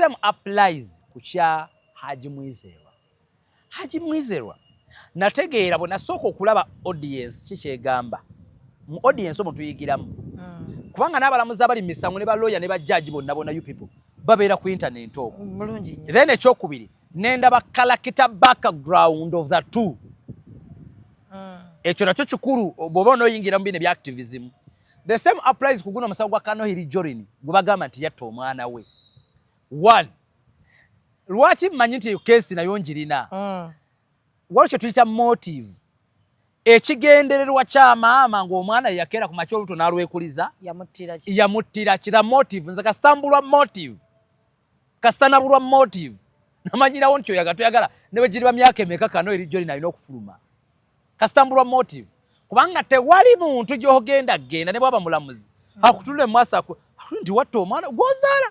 same applies ku kya Haji Mwizerwa. Haji Mwizerwa nategeera bwe nasooka okulaba audience kikyegamba mu audience omwo tuyigiramu kubanga n'abalamuzi abali mu misango ne balooya ne bajjaji bonna you people babeera ku internet okwo bulungi nnyo. then ekyokubiri nendaba character background of the two ekyo nakyo kikulu bw'oba onooyingira mu bino ebya activism. The same applies ku guno omusango gwa Kanohiri Jorin gwe bagamba nti yatta omwana we. One, lwaki mmanyi nti keesi nayo njirina waliwo kye tuyita motive ekigendererwa kya maama ng'omwana yakeera ku makya olubuto n'alwekuliza yamuttira kira motive nze kasitambulwa motive kasitanabulwa motive namanyirawo nti oyaga toyagala ne bwe giriba myaka emeka Kanohiri Jorin alina okufuluma kasitambulwa motive kubanga tewali muntu gy'ogenda genda ne bwaba mulamuzi akutulire mu maaso nti watta omwana gwozaala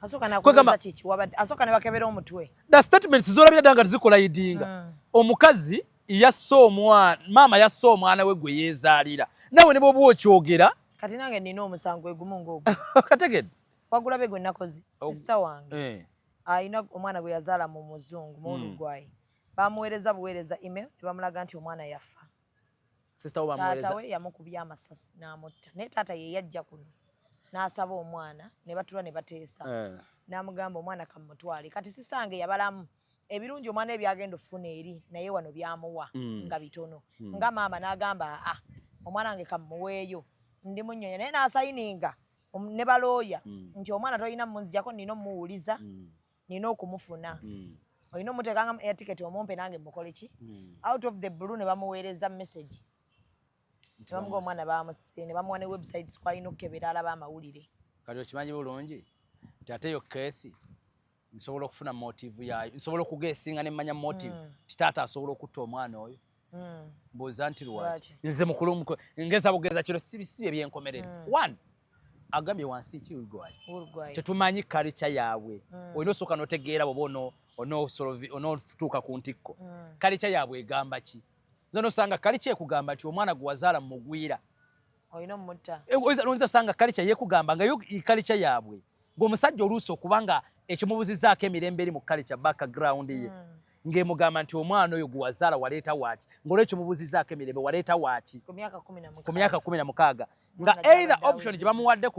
asooka ne bakebera omutwe. The statements z'olabira ddala nga tezikola yidinga omukazi yasse omwana maama yasse omwana we gwe yeezaalira nawe ne bw'oba okyogera kati nange nina omusango egumu ng'ogwo kategedde wagulabe gwe nakoze sisita wange ayina omwana gwe yazaala mu muzungu mu Uruguay bamuweereza buweereza email ne bamulaga nti omwana yafa. Taata we yamukubya amasasi n'amutta naye taata ye yajja kuno n'asaba omwana ne batula ne bateesa n'amugamba omwana kamutwale kati sisange yabalamu ebirungi omwana ebyagenda ofuna eri naye wano byamuwa nga bitono nga maama n'agamba omwana wange kamuweeyo ndi munyonya naye n'asayininga ne balooya nti omwana tolina munzijako nina omuwuliza nina okumufuna olina omuteekanga etiketi omumpe nange mukole ki out of the blue ne bamuweereza message bamuga omwana bamuse ne bamuwa ne websites kwalina okukebera alaba amawulire. Kati okimanyi bulungi nti ate yo keesi nsobola okufuna motive yayo nsobola okugeesinga ne mmanya motive titaata asobola okutta omwana oyo mbuuza nti lwaki nze mukulu ngeza bugeza kiro sibisibe byenkomerere. One, agambye wansi ki Uruguay tetumanyi culture yaabwe olina osooka n'otegeera bw'oba onootuuka ku ntikko culture yaabwe egamba ki nze nosanga culture ekugamba nti omwana gwe wazaala mu mugwira olina omutta oyinza osanga culture yekugamba nga yo culture yaabwe ng'omusajja oluusi okuba nga ekyo mubuzizaako emirembe eri mu culture background ye ng'emugamba nti omwana oyo gwe wazaala waleeta waaki ng'olwekyo mubuzizaako emirembe waleeta waaki ku myaka 16 nga either option gye bamuwadde